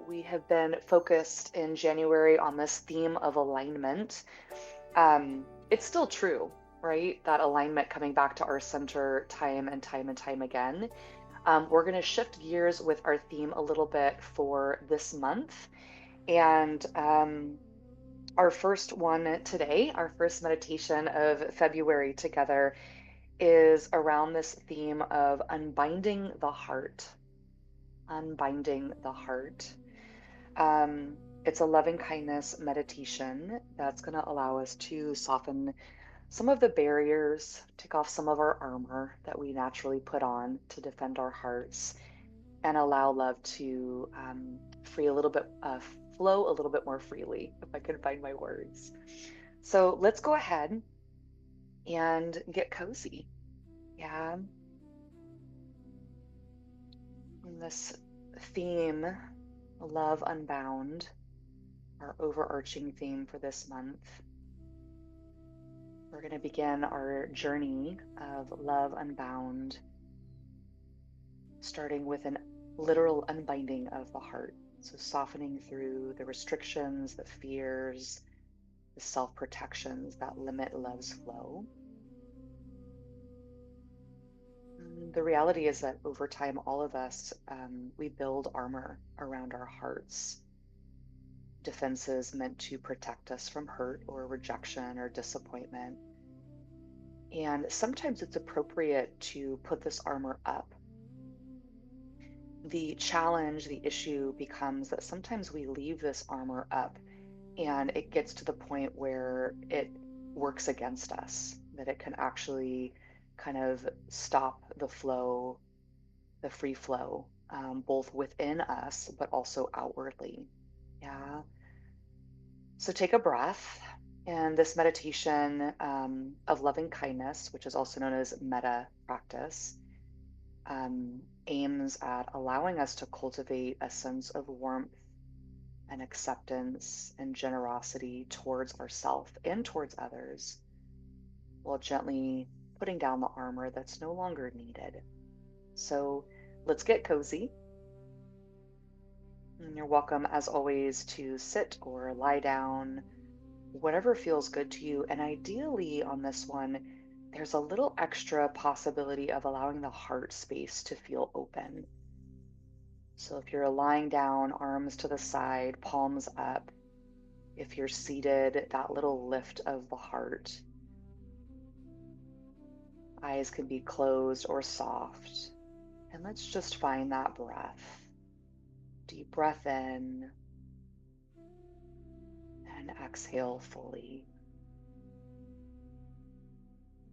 we have been focused in January on this theme of alignment. It's still true, right? That alignment coming back to our center time and time and time again. We're going to shift gears with our theme a little bit for this month. And our first one today, our first meditation of February together, is around this theme of unbinding the heart. Unbinding the heart. It's a loving kindness meditation that's going to allow us to soften some of the barriers, take off some of our armor that we naturally put on to defend our hearts, and allow love to free a little bit, flow a little bit more freely, if I can find my words. So let's go ahead and get cozy. Yeah. And this theme, Love Unbound, our overarching theme for this month. We're going to begin our journey of Love Unbound, starting with a literal unbinding of the heart. So softening through the restrictions, the fears, the self-protections that limit love's flow. And the reality is that over time, all of us, we build armor around our hearts. Defenses meant to protect us from hurt or rejection or disappointment. And sometimes it's appropriate to put this armor up. The challenge, the issue becomes that sometimes we leave this armor up and it gets to the point where it works against us, that it can actually kind of stop the flow, the free flow, both within us, but also outwardly. Yeah. So take a breath. And this meditation of loving kindness, which is also known as metta practice, aims at allowing us to cultivate a sense of warmth and acceptance and generosity towards ourselves and towards others, while gently putting down the armor that's no longer needed. So let's get cozy. And you're welcome, as always, to sit or lie down, whatever feels good to you. And ideally on this one, there's a little extra possibility of allowing the heart space to feel open. So if you're lying down, arms to the side, palms up. If you're seated, that little lift of the heart. Eyes can be closed or soft. And let's just find that breath. Deep breath in and exhale fully.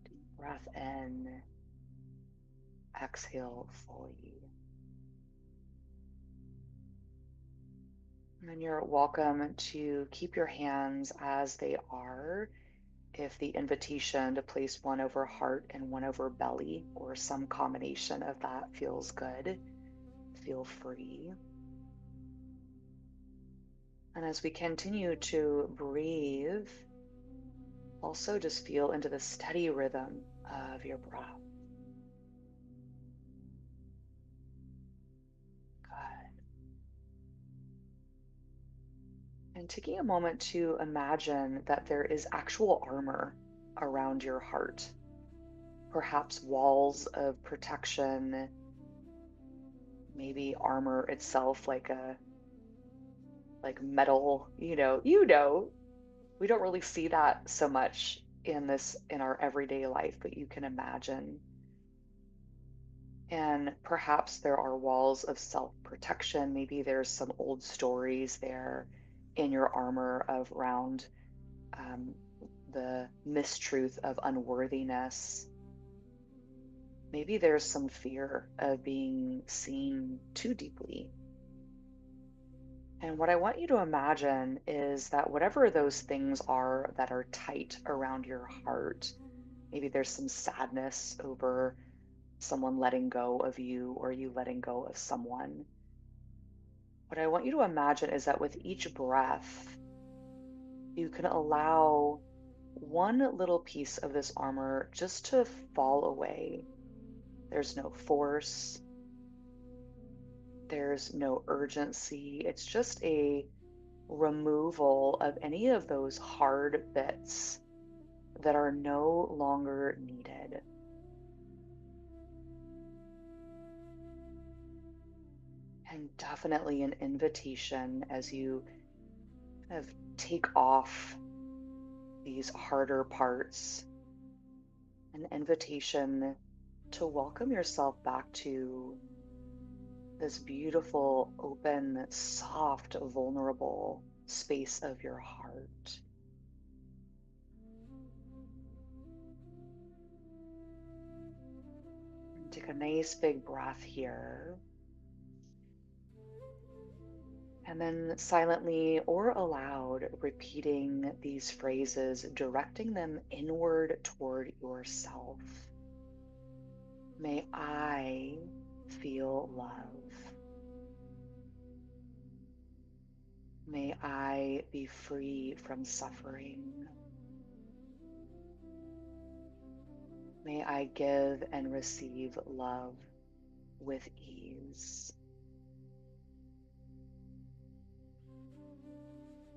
Deep breath in, exhale fully. And you're welcome to keep your hands as they are. If the invitation to place one over heart and one over belly, or some combination of that, feels good, feel free. And as we continue to breathe, also just feel into the steady rhythm of your breath. Good. And taking a moment to imagine that there is actual armor around your heart, perhaps walls of protection, maybe armor itself, like metal, we don't really see that so much in our everyday life, but you can imagine. And perhaps there are walls of self-protection. Maybe there's some old stories there in your armor around the mistruth of unworthiness. Maybe there's some fear of being seen too deeply. And what I want you to imagine is that whatever those things are that are tight around your heart, maybe there's some sadness over someone letting go of you or you letting go of someone. What I want you to imagine is that with each breath, you can allow one little piece of this armor just to fall away. There's no force. There's no urgency. It's just a removal of any of those hard bits that are no longer needed. And definitely an invitation as you kind of take off these harder parts, an invitation to welcome yourself back to this beautiful, open, soft, vulnerable space of your heart. And take a nice big breath here. And then silently or aloud, repeating these phrases, directing them inward toward yourself. May I feel love. May I be free from suffering. May I give and receive love with ease.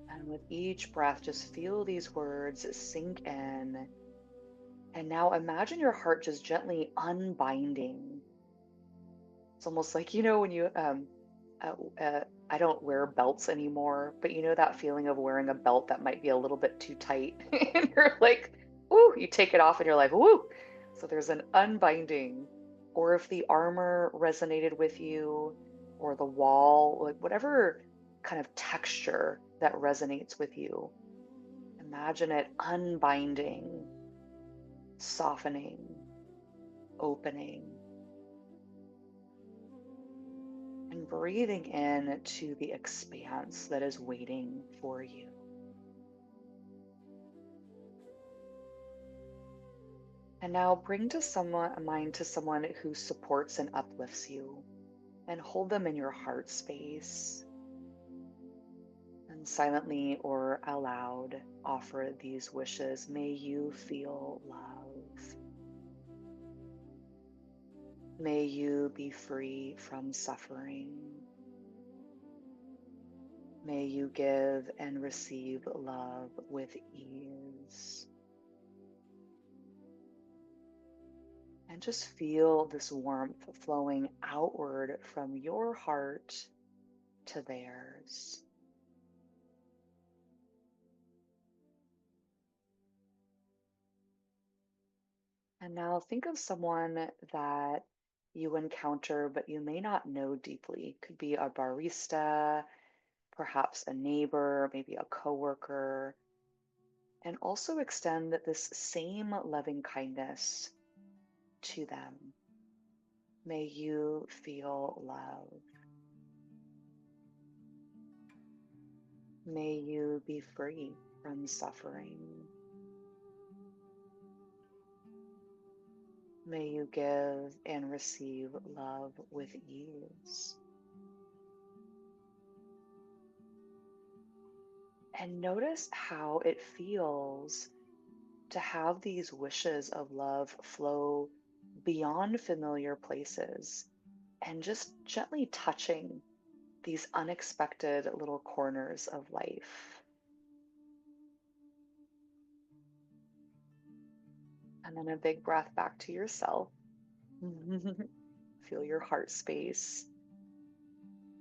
And with each breath, just feel these words sink in. And now imagine your heart just gently unbinding. It's almost like, when you, uh, I don't wear belts anymore, but you know that feeling of wearing a belt that might be a little bit too tight. And you're like, ooh, you take it off and you're like, woo. So there's an unbinding. Or if the armor resonated with you, or the wall, like whatever kind of texture that resonates with you, imagine it unbinding, softening, opening, and breathing in to the expanse that is waiting for you. And now bring to someone a mind to someone who supports and uplifts you, and hold them in your heart space. And silently or aloud offer these wishes. May you feel love. May you be free from suffering. May you give and receive love with ease. And just feel this warmth flowing outward from your heart to theirs. And now think of someone that you encounter, but you may not know deeply. Could be a barista, perhaps a neighbor, maybe a coworker, and also extend this same loving kindness to them. May you feel love. May you be free from suffering. May you give and receive love with ease. And notice how it feels to have these wishes of love flow beyond familiar places and just gently touching these unexpected little corners of life. And then a big breath back to yourself. Feel your heart space.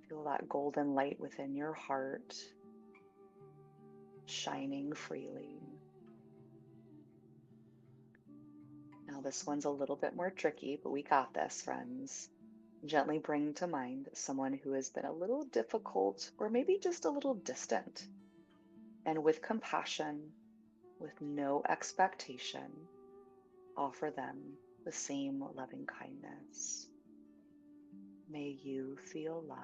Feel that golden light within your heart shining freely. Now, this one's a little bit more tricky, but we got this, friends. Gently bring to mind someone who has been a little difficult or maybe just a little distant. And with compassion, with no expectation, offer them the same loving kindness. May you feel love.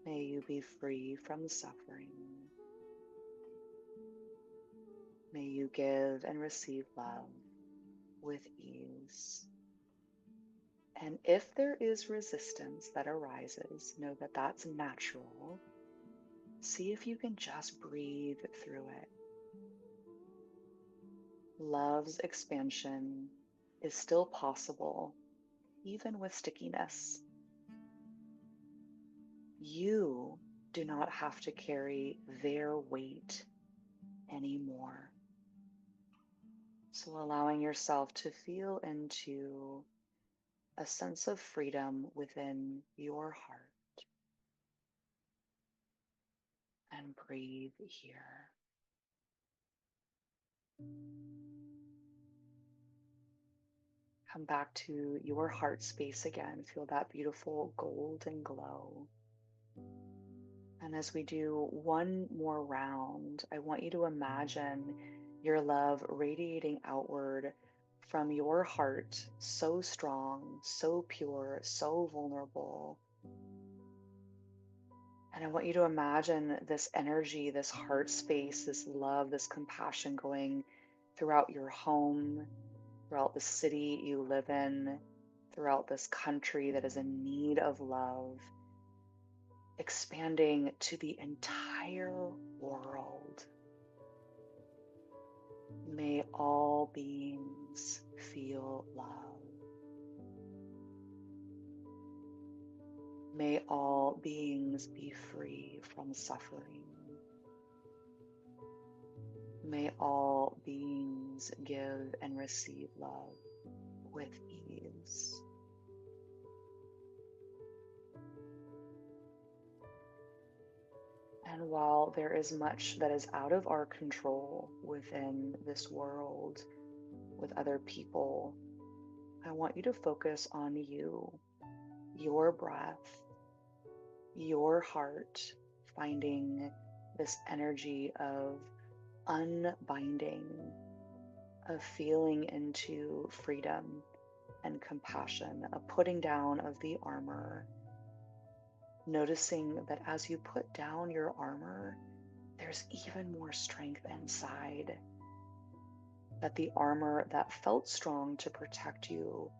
May you be free from suffering. May you give and receive love with ease. And if there is resistance that arises, know that that's natural. See if you can just breathe through it. Love's expansion is still possible, even with stickiness. You do not have to carry their weight anymore. So allowing yourself to feel into a sense of freedom within your heart, and breathe here. Come back to your heart space again. Feel that beautiful golden glow. And as we do one more round, I want you to imagine your love radiating outward from your heart, so strong, so pure, so vulnerable. And I want you to imagine this energy, this heart space, this love, this compassion going throughout your home, throughout the city you live in, throughout this country that is in need of love, expanding to the entire world. May all beings feel love. May all beings be free from suffering. May all beings give and receive love with ease. And while there is much that is out of our control within this world, with other people, I want you to focus on you, your breath, your heart, finding this energy of unbinding, of feeling into freedom and compassion, a putting down of the armor, noticing that as you put down your armor, there's even more strength inside. That the armor that felt strong to protect you,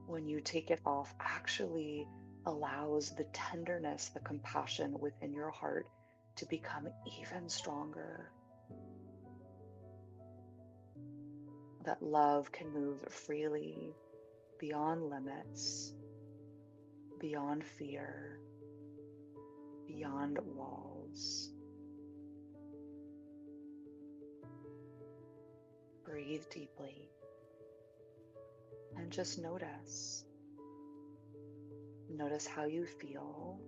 when you take it off, actually allows the tenderness, the compassion within your heart to become even stronger. That love can move freely beyond limits, beyond fear, beyond walls. Breathe deeply and just notice. Notice how you feel.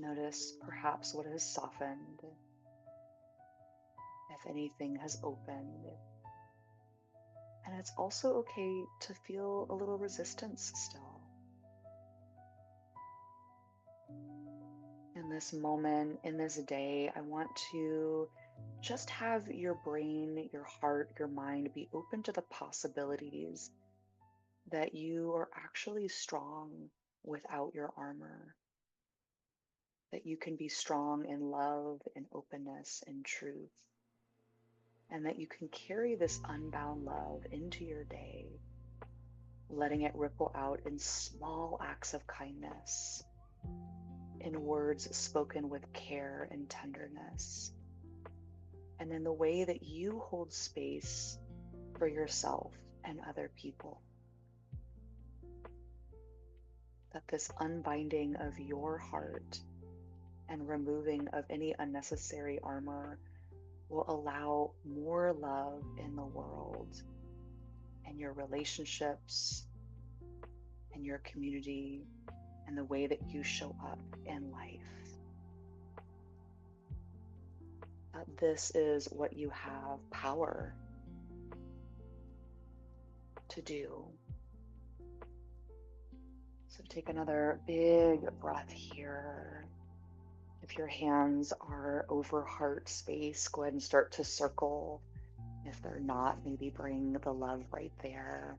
Notice perhaps what has softened, if anything has opened. And it's also okay to feel a little resistance still. In this moment, in this day, I want to just have your brain, your heart, your mind be open to the possibilities that you are actually strong without your armor, that you can be strong in love, in openness, in truth, and that you can carry this unbound love into your day, letting it ripple out in small acts of kindness, in words spoken with care and tenderness, and in the way that you hold space for yourself and other people. That this unbinding of your heart and removing of any unnecessary armor will allow more love in the world, and your relationships, and your community, and the way that you show up in life. This is what you have power to do. So take another big breath here. If your hands are over heart space, go ahead and start to circle. If they're not, maybe bring the love right there.